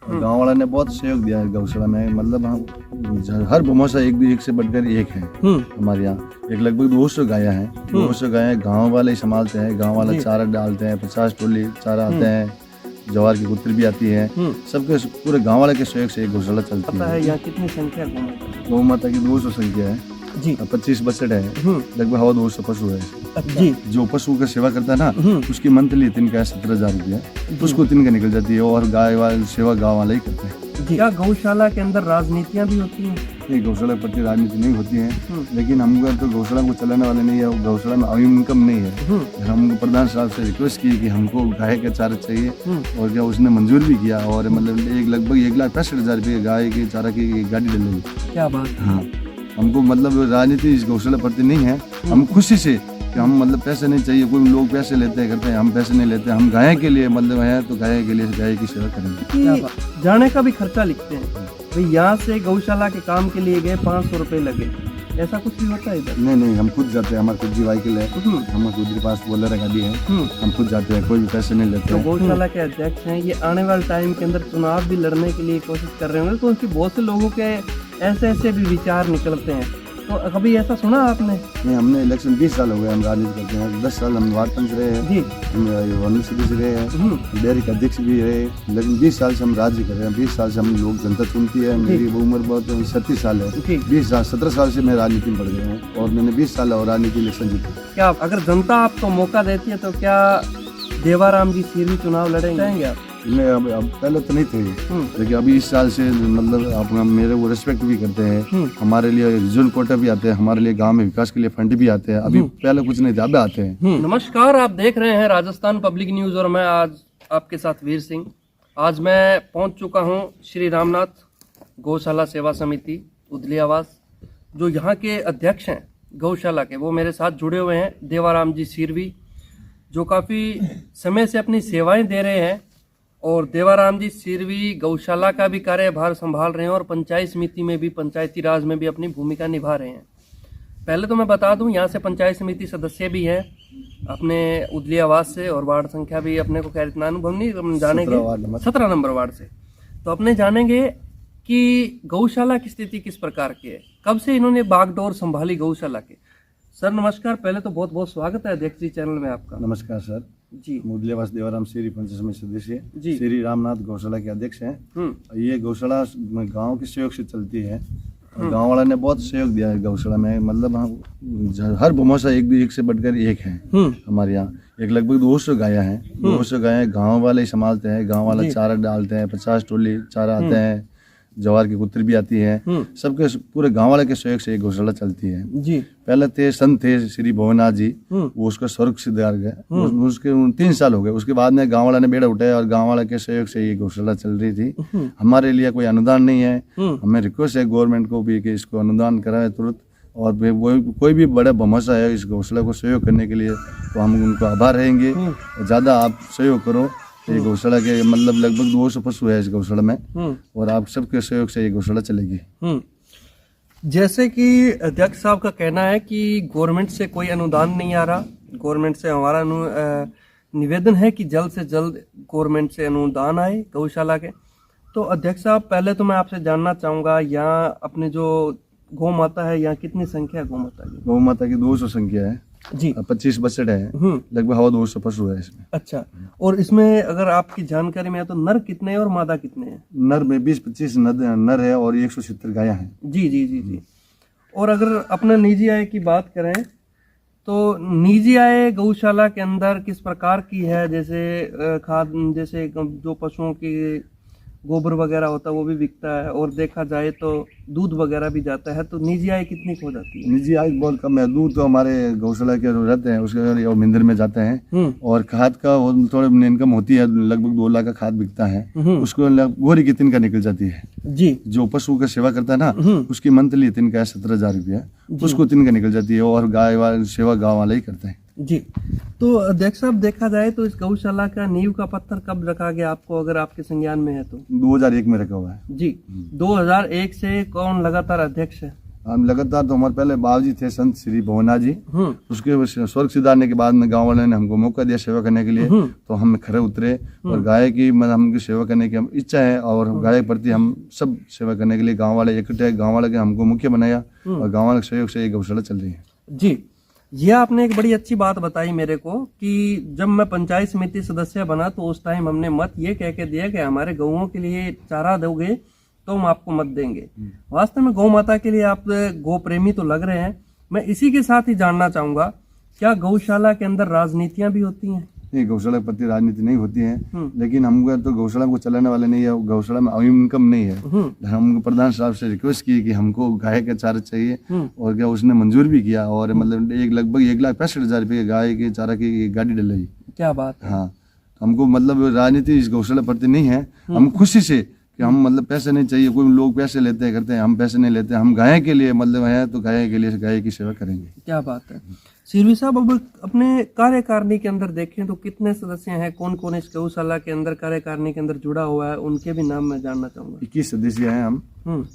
और गांव वाला ने बहुत सहयोग दिया है गौशाला में। मतलब हम हर भूमाशा एक से बढ़कर एक है हमारे यहाँ। एक लगभग 200 गायें हैं। 200 गायें गांव वाले ही संभालते हैं। गांव वाला चारा डालते हैं, 50 टोली चारा आते हैं, जवार की कुत्र भी आती है। सबके पूरे गांव वाले के सहयोग से एक गौशाला चलती है। यहाँ कितनी संख्या गौ माता की 200 संख्या है जी। 25 बछड़े है, लगभग 200 पशु है जी। जो पशु का सेवा करता है ना, उसकी मंथली तिनका है 17,000 रुपया, उसको तिनका निकल जाती है। और गाय वाले सेवा गाँव वाले ही करते हैं। क्या गौशाला के अंदर राजनीतियाँ भी होती हैं? नहीं, गौशाला के प्रति राजनीति नहीं होती है, लेकिन हमको तो गौशाला को चलाने वाले नहीं है। गौशाला में इनकम नहीं है। हम प्रधान साहब से रिक्वेस्ट की कि हमको गाय का चारा चाहिए, और क्या उसने मंजूर भी किया। और मतलब लगभग 1,65,000 रुपये गाय की चारा की गाड़ी डलेगी। क्या बात। हाँ, हमको मतलब राजनीति इस गौशाला प्रति नहीं है। हम खुशी से कि हम मतलब पैसे नहीं चाहिए, कोई लोग पैसे लेते हैं करते हैं, हम पैसे नहीं लेते। हम गाय के लिए मतलब है तो गाय के लिए गाय की सेवा करेंगे। जाने का भी खर्चा लिखते हैं भाई, यहाँ से गौशाला के काम के लिए गए 500 रुपए लगे, ऐसा कुछ भी होता है इधर? नहीं, हम खुद जाते हैं। हमारे खुद जी व्हीकल है, हमारे खुद के पास बोलर गाड़ी है, हम खुद जाते हैं, कोई भी पैसे नहीं लेते। तो गौशाला के अध्यक्ष हैं, ये आने वाले टाइम के अंदर चुनाव भी लड़ने के लिए कोशिश कर रहे होंगे, तो उनकी बहुत से लोगों के ऐसे भी विचार निकलते हैं। तो कभी ऐसा सुना आपने? नहीं, हमने इलेक्शन 20 साल हो गए हम राजनीति करते हैं। 10 साल हम वार्ड पंच रहे हैं, वन सदस्य रहे हैं, डेयरी के अध्यक्ष भी रहे। लेकिन 20 साल से हम राज्य कर रहे हैं। 20 साल से हम लोग जनता चुनती है। मेरी वो उम्र बहुत 37 साल है। 17 साल से मैं राजनीति में बढ़ गया हूँ, और मैंने 20 साल और राजनीति इलेक्शन जीता। क्या अगर जनता आपको मौका देती है तो क्या देवाराम जी सिरवी चुनाव लड़ेंगे आप? नहीं, अब पहले तो नहीं थे, लेकिन अभी इस साल से मतलब आप मेरे वो रिस्पेक्ट भी करते हैं। हमारे लिए रिजर्व कोटा भी आते हैं, हमारे लिए गांव में विकास के लिए फंड भी आते हैं। अभी पहले कुछ नहीं था, अब आते हैं। नमस्कार, आप देख रहे हैं राजस्थान पब्लिक न्यूज, और मैं आज आपके साथ वीर सिंह। आज मैं पहुंच चुका हूं श्री रामनाथ गौशाला सेवा समिति उदली आवास, जो यहाँ के अध्यक्ष हैं गौशाला के, वो मेरे साथ जुड़े हुए हैं देवाराम जी सिरवी, जो काफी समय से अपनी सेवाएं दे रहे हैं। और देवाराम जी सिरवी गौशाला का भी कार्यभार संभाल रहे हैं, और पंचायत समिति में भी, पंचायती राज में भी अपनी भूमिका निभा रहे हैं। पहले तो मैं बता दूं, यहाँ से पंचायत समिति सदस्य भी हैं अपने उदली आवास से, और वार्ड संख्या भी अपने को इतना अनुभव नहीं, जानेंगे 17 नंबर वार्ड से। तो अपने जानेंगे कि गौशाला की स्थिति किस प्रकार की है, कब से इन्होंने बागडोर संभाली गौशाला के। सर नमस्कार, पहले तो बहुत बहुत स्वागत है अध्यक्ष जी चैनल में आपका। नमस्कार सर जी। उदली आवास देवाराम सिरवी पंचायत समिति सदस्य श्री रामनाथ गौशाला के अध्यक्ष हैं। ये गौशाला गांव के सहयोग से चलती है। गांव वाला ने बहुत सहयोग दिया है गौशाला में। मतलब हम हर भूमाशा एक से बढ़कर एक है हमारे यहाँ। एक लगभग 200 गायें हैं। 200 गायें गांव वाले ही संभालते हैं। गांव वाला चारा डालते हैं, 50 टोली चारा आते हैं, जवार की कुत्र भी आती है। सबके पूरे गांव वाले के सहयोग से एक गौशाला चलती है जी। पहले थे संत थे श्री भोवनाथ जी, वो उसका स्वर्ग सिद्धार गए, उसके 3 साल हो गए। उसके बाद में गांव वाला ने बेड़ा उठाया, और गांव वाला के सहयोग से ये गौशाला चल रही थी। हमारे लिए कोई अनुदान नहीं है। हमें रिक्वेस्ट है गवर्नमेंट को भी कि इसको अनुदान कराए तुरंत। और कोई भी बड़ा भूमाशा है इस गौशाला को सहयोग करने के लिए, तो हम उनको आभार रहेंगे। ज्यादा आप सहयोग करो। ये गौशाला के मतलब लगभग 200 पशु है इस गौशाला में, और आप सबके सहयोग से ये गौशाला चलेगी। जैसे कि अध्यक्ष साहब का कहना है कि गवर्नमेंट से कोई अनुदान नहीं आ रहा। गवर्नमेंट से हमारा निवेदन है कि जल्द से जल्द गवर्नमेंट से अनुदान आए गौशाला के। तो अध्यक्ष साहब, पहले तो मैं आपसे जानना चाहूँगा, यहाँ अपने जो गौ माता है, यहाँ कितनी संख्या है गौ माता की? गौ माता की 200 संख्या है जी। 25 बछड़े हैं, लगभग 200 पशु है इसमें। अच्छा, और इसमें अगर आपकी जानकारी में है तो नर कितने हैं और मादा कितने हैं? नर में 20-25 नर है, और 170 गायें हैं जी। और अगर अपना निजी आय की बात करें तो निजी आय गौशाला के अंदर किस प्रकार की है? जैसे खाद, जैसे जो पशुओं की गोबर वगैरह होता है वो भी बिकता है, और देखा जाए तो दूध वगैरह भी जाता है। तो निजी आय कितनी हो जाती है? निजी आय बहुत कम है। दूध तो हमारे गौशाला के रहते हैं, उसके और मिंदर में जाते हैं। और खाद का थोड़ी इनकम होती है, लगभग 2 लाख का खाद बिकता है। उसको गोरी की तिनका निकल जाती है जी। जो पशु का सेवा करता है ना, उसकी मंथली तिनका है 17,000 रुपया, उसको तिनका निकल जाती है। और गाय वाले सेवा गाँव वाले ही करते हैं जी। तो अध्यक्ष साहब, देखा जाए तो इस गौशाला का नींव का पत्थर कब रखा गया आपको, अगर आपके संज्ञान में है तो? 2001 में रखा हुआ है जी। 2001 से कौन लगातार अध्यक्ष है? हम लगातार, तो हमारे पहले बाबूजी थे संत श्री भवना जी, उसके स्वर्ग सिधारने के बाद में गांव वाले ने हमको मौका दिया सेवा करने के लिए, तो हम खरे उतरे और गाय की मतलब हमकी सेवा करने की हम इच्छा है और गाय के प्रति हम सब सेवा करने के लिए गांव वाले इकट्ठे, गांव वाले के हमको मुख्य बनाया और गांव वाले के सहयोग से ये गौशाला चल रही है। जी, ये आपने एक बड़ी अच्छी बात बताई मेरे को कि जब मैं पंचायत समिति सदस्य बना तो उस टाइम हमने मत ये कह के दिया कि हमारे गौओं के लिए चारा दोगे तो हम आपको मत देंगे। वास्तव में गौ माता के लिए आप गौ प्रेमी तो लग रहे हैं। मैं इसी के साथ ही जानना चाहूंगा, क्या गौशाला के अंदर राजनीतियां भी होती हैं? नहीं, गौशाला के प्रति राजनीति नहीं होती है, लेकिन हमको तो गौशाला को चलाने वाले नहीं है, गौशाला में इनकम नहीं है। हम प्रधान साहब से रिक्वेस्ट की कि हमको गाय का चारा चाहिए और क्या उसने मंजूर भी किया और मतलब लगभग 1,65,000 रुपये गाय के चारा की गाड़ी डलाई। क्या बात है। हाँ, हमको मतलब राजनीति इस गौशाला प्रति नहीं है। हम खुशी से कि हम मतलब पैसे नहीं चाहिए, कोई लोग पैसे लेते हैं करते हैं, हम पैसे नहीं लेते, हम गाय के लिए मतलब है तो गाय के लिए गाय की सेवा करेंगे। क्या बात है। सिरवी साहब, अब अपने कार्यकारिणी के अंदर देखें तो कितने सदस्य हैं, कौन कौन इस गौशाला के अंदर कार्यकारिणी के अंदर जुड़ा हुआ है, उनके भी नाम मैं जानना चाहूंगा। 21 सदस्य हैं हम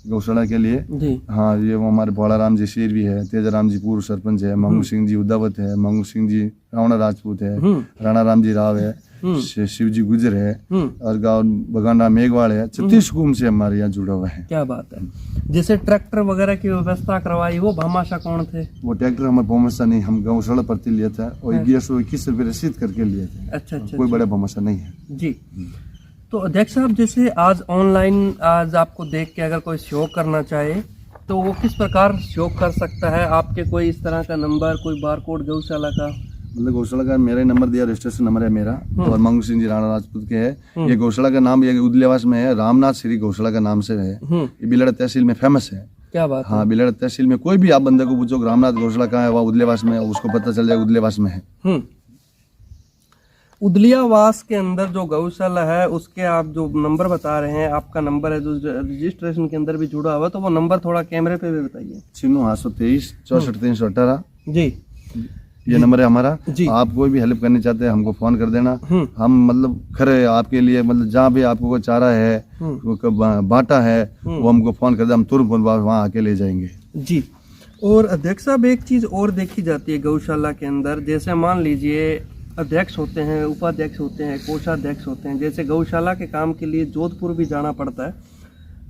गौशाला के लिए जी। हाँ, ये वो हमारे भोलाराम जी शेर भी है, तेजाराम जी पूर्व सरपंच है, मंगू सिंह जी उदावत है, मंगू सिंह जी रावणा राजपूत है, राणा राम जी राव है, शिव जी गुजर है और गाँव भगवान राम मेघवाल है। 36 कुंभ से हमारे यहाँ जुड़ा हुआ है। क्या बात है। जैसे ट्रैक्टर वगैरह की व्यवस्था करवाई, वो भामाशाह कौन थे? वो ट्रैक्टर हमारे भामाशाह नहीं, हम गौशाला प्रति लिया था और 1121 रुपये रसीद करके लिए थे। अच्छा अच्छा, कोई बड़ा भामाशाह नहीं है। जी। तो अध्यक्ष साहब, जैसे आज ऑनलाइन आज आपको देख के अगर कोई सहयोग करना चाहे तो वो किस प्रकार सहयोग कर सकता है? आपके कोई इस तरह का नंबर, कोई बारकोड गौशाला का? मतलब गौशाला का मेरा ही नंबर दिया, रजिस्ट्रेशन नंबर है मेरा और मंगू सिंह जी राणा राजपूत के है। ये गौशाला का नाम ये उदलेवास में है, रामनाथ श्री गौशाला का नाम से है। ये बिलड़ा तहसील में फेमस है। क्या बात। हाँ, बिलड़ा तहसील में कोई भी आप बंदे को पूछो रामनाथ गौशाला कहाँ है, वह उदलेवास में, उसको पता चल जाएगा उदलेवास में है। उदलियावास के अंदर जो गौशाला है उसके आप जो नंबर बता रहे हैं, आपका नंबर है जो रजिस्ट्रेशन के अंदर भी जुड़ा हुआ, तो वो नंबर थोड़ा कैमरे पे भी बताइए। 9623 64 318 जी, ये नंबर है हमारा। आप कोई भी हेल्प करनी चाहते हैं हमको फोन कर देना। हम मतलब खरे आपके लिए मतलब जहाँ भी आपको कोई चारा है, बाटा है, वो हमको फोन कर दे, हम तुरंत वहाँ आके ले जाएंगे। जी। और अध्यक्ष साहब, एक चीज और देखी जाती है गौशाला के अंदर, जैसे मान लीजिए अध्यक्ष होते हैं, उपाध्यक्ष होते हैं, कोषाध्यक्ष होते हैं। जैसे गौशाला के काम के लिए जोधपुर भी जाना पड़ता है,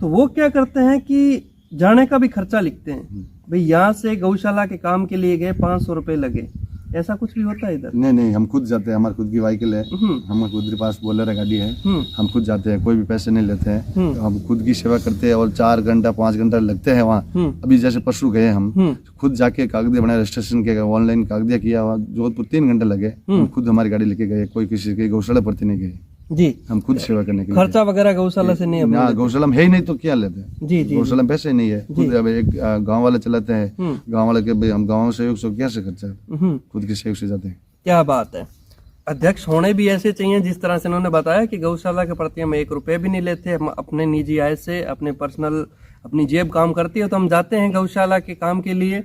तो वो क्या करते हैं कि जाने का भी खर्चा लिखते हैं, भाई यहाँ से गौशाला के काम के लिए गए 500 रुपए लगे। ऐसा कुछ भी होता है इधर? नहीं, हम खुद जाते हैं, हमारी खुद की व्हीकल है, हमारे खुद के पास बोलर है, गाड़ी है, हम खुद जाते हैं, कोई भी पैसे नहीं लेते हैं। हम खुद की सेवा करते हैं और 4 घंटा 5 घंटा लगते हैं वहाँ। अभी जैसे परसों गए हम खुद जाके कागज बनाए, रजिस्ट्रेशन के ऑनलाइन कागज किया, जोधपुर 3 घंटे लगे। हम खुद हमारी गाड़ी लेके गए, कोई किसी की गौशाला भर्ती नहीं गई। जी, हम खुद सेवा करने के लिए। खर्चा वगैरह गौशाला से नहीं है? ना, गौशाला में है ही नहीं तो क्या लेते हैं। जी जी, गौशाला में पैसे नहीं है। खुद अब एक गांव वाले चलाते हैं, गांव वाले के हम गांव सहयोग से कैसे खर्चा, खुद के सहयोग से जाते हैं। क्या बात है। अध्यक्ष होने भी ऐसे चाहिए जिस तरह से उन्होंने बताया कि गौशाला के प्रति हम 1 रुपये भी नहीं लेते, हम अपने निजी आय से, अपने पर्सनल, अपनी जेब काम करती है तो हम जाते हैं गौशाला के काम के लिए।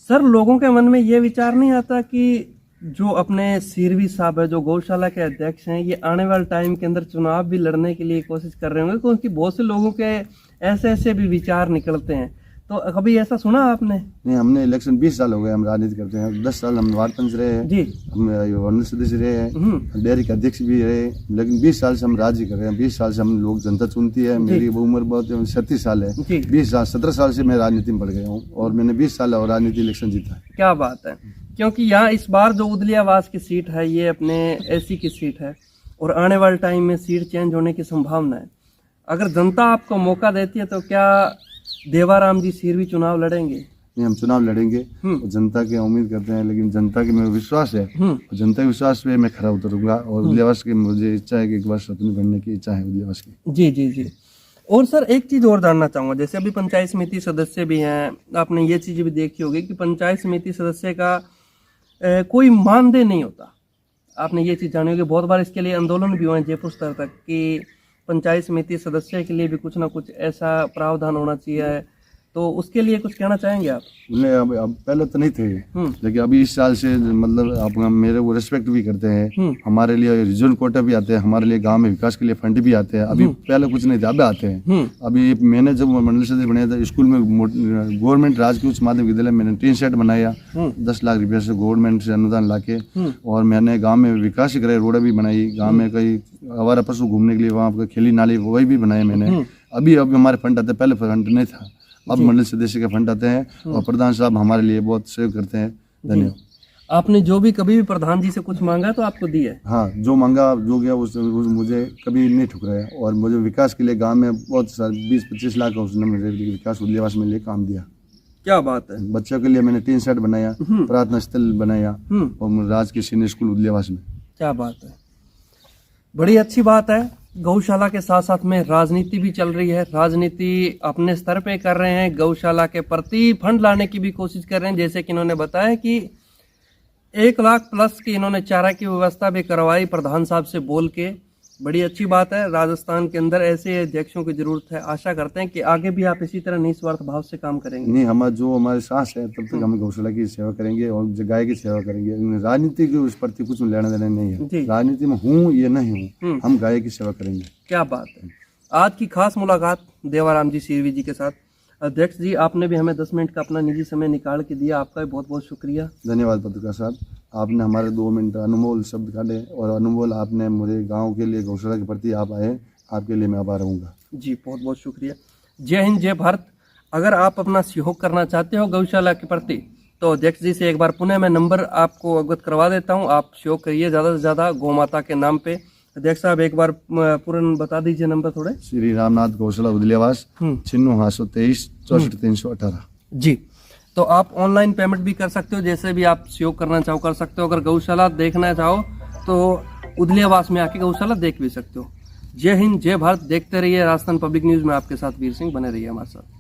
सर, लोगों के मन में ये विचार नहीं आता कि जो अपने सिरवी साहब है, जो गौशाला के अध्यक्ष हैं, ये आने वाले टाइम के अंदर चुनाव भी लड़ने के लिए कोशिश कर रहे होंगे, क्योंकि बहुत से लोगों के ऐसे भी विचार निकलते हैं। तो कभी ऐसा सुना आपने? नहीं, हमने इलेक्शन 20 साल हो गए, हम राजनीति करते हैं। 10 साल हम वार्ड पंच रहे हैं जी, हम वार्ड सदस्य रहे हैं, डेयरी के अध्यक्ष भी रहे, लेकिन 20 साल से हम राज कर रहे हैं। 20 साल से हम लोग जनता चुनती है। मेरी उम्र बहुत 37 साल है। 17 साल से मैं राजनीति में बढ़ गया हूँ और मैंने 20 साल और राजनीति इलेक्शन जीता है। क्या बात है। क्योंकि यहाँ इस बार जो उदलियावास की सीट है ये अपने एसी की सीट है और आने वाले टाइम में सीट चेंज होने की संभावना है। अगर जनता आपको मौका देती है तो क्या देवाराम जी सिरवी चुनाव लड़ेंगे? नहीं, हम चुनाव लड़ेंगे, जनता की उम्मीद करते हैं, लेकिन जनता के मेरे विश्वास है, जनता के विश्वास पे मैं खरा उतरूंगा और उदलियावास की मुझे इच्छा है कि एक बार अपनी बनने की इच्छा है उदलियावास की। जी जी जी। और सर, एक चीज और जानना चाहूंगा, जैसे अभी पंचायत समिति सदस्य भी हैं, आपने ये चीज भी देखी होगी कि पंचायत समिति सदस्य का कोई मानदेय नहीं होता। आपने ये चीज जानी होगी, बहुत बार इसके लिए आंदोलन भी हुए जयपुर स्तर तक कि पंचायत समिति सदस्य के लिए भी कुछ ना कुछ ऐसा प्रावधान होना चाहिए तो उसके लिए कुछ कहना चाहेंगे आप? उन्हें अब पहले तो नहीं थे, लेकिन अभी इस साल से मतलब आप मेरे को रिस्पेक्ट भी करते हैं। हमारे लिए रीजनल कोटा भी आते हैं, हमारे लिए गांव में विकास के लिए फंड भी आते हैं। अभी पहले कुछ नहीं था, अब आते हैं। अभी मैंने जब मंडल सदस्य बनाया था, स्कूल में गवर्नमेंट राजकीय उच्च माध्यमिक विद्यालय मैंने टीन सेट बनाया 10 लाख रुपये से गवर्नमेंट से अनुदान लाके, और मैंने गाँव में विकास ही कराया, रोड भी बनाई, गाँव में कई आवारा पशु घूमने के लिए वहाँ पर खेली नाली वही भी बनाए मैंने। अभी हमारे फंड आते, पहले फंड नहीं था, अब मंडल सदस्य के फंड आते हैं और प्रधान साहब हमारे लिए बहुत सहयोग करते हैं। धन्यवाद। आपने जो भी कभी भी प्रधान जी से कुछ मांगा तो आपको दिया है? हाँ, जो मांगा जो गया उस मुझे कभी नहीं ठुकराया, और मुझे विकास के लिए गांव में बहुत सारे 20-25 लाख का उसने मुझे विकास उद्यावास में लिए काम दिया। क्या बात है। बच्चों के लिए मैंने 3 सेट बनाया, प्रार्थना स्थल बनाया और राजकीय सीनियर स्कूल उद्यावास में। क्या बात है, बड़ी अच्छी बात है। गौशाला के साथ साथ में राजनीति भी चल रही है, राजनीति अपने स्तर पे कर रहे हैं, गौशाला के प्रति फंड लाने की भी कोशिश कर रहे हैं। जैसे कि इन्होंने बताया कि 1 लाख प्लस की इन्होंने चारा की व्यवस्था भी करवाई प्रधान साहब से बोल के। बड़ी अच्छी बात है, राजस्थान के अंदर ऐसे अध्यक्षों की जरूरत है। आशा करते हैं कि आगे भी आप इसी तरह निस्वार्थ भाव से काम करेंगे। नहीं, हमारे सांस है तब तक हम गौशाला की सेवा करेंगे और गाय की सेवा करेंगे। राजनीति के उस प्रति कुछ लेना देना नहीं है, राजनीति में हूँ ये नहीं हूँ, हम गाय की सेवा करेंगे। क्या बात है। आज की खास मुलाकात देवाराम जी सिरवी जी के साथ। अध्यक्ष जी, आपने भी हमें 10 मिनट का अपना निजी समय निकाल के दिया, आपका भी बहुत बहुत शुक्रिया। धन्यवाद पत्रकार साहब, आपने हमारे 2 मिनट अनमोल शब्द काटे और अनमोल आपने मेरे गांव के लिए गौशाला के प्रति आप आए, आपके लिए मैं आभार रहूँगा। जी बहुत बहुत शुक्रिया। जय हिंद, जय भारत। अगर आप अपना सहयोग करना चाहते हो गौशाला के प्रति तो अध्यक्ष जी से एक बार पुनः मैं नंबर आपको अवगत करवा देता हूँ, आप सहयोग करिए ज़्यादा से ज़्यादा गौ माता के नाम पे। अध्यक्ष साहब एक बार पूर्ण बता दीजिए नंबर थोड़े। श्री रामनाथ गौशाला उदलियावास 96 64 318। जी, तो आप ऑनलाइन पेमेंट भी कर सकते हो, जैसे भी आप सहयोग करना चाहो कर सकते हो। अगर गौशाला देखना चाहो तो उदलियावास में आके गौशाला देख भी सकते हो। जय हिंद, जय भारत। देखते रहिए राजस्थान पब्लिक न्यूज में, आपके साथ वीर सिंह। बने रहिए हमारे साथ।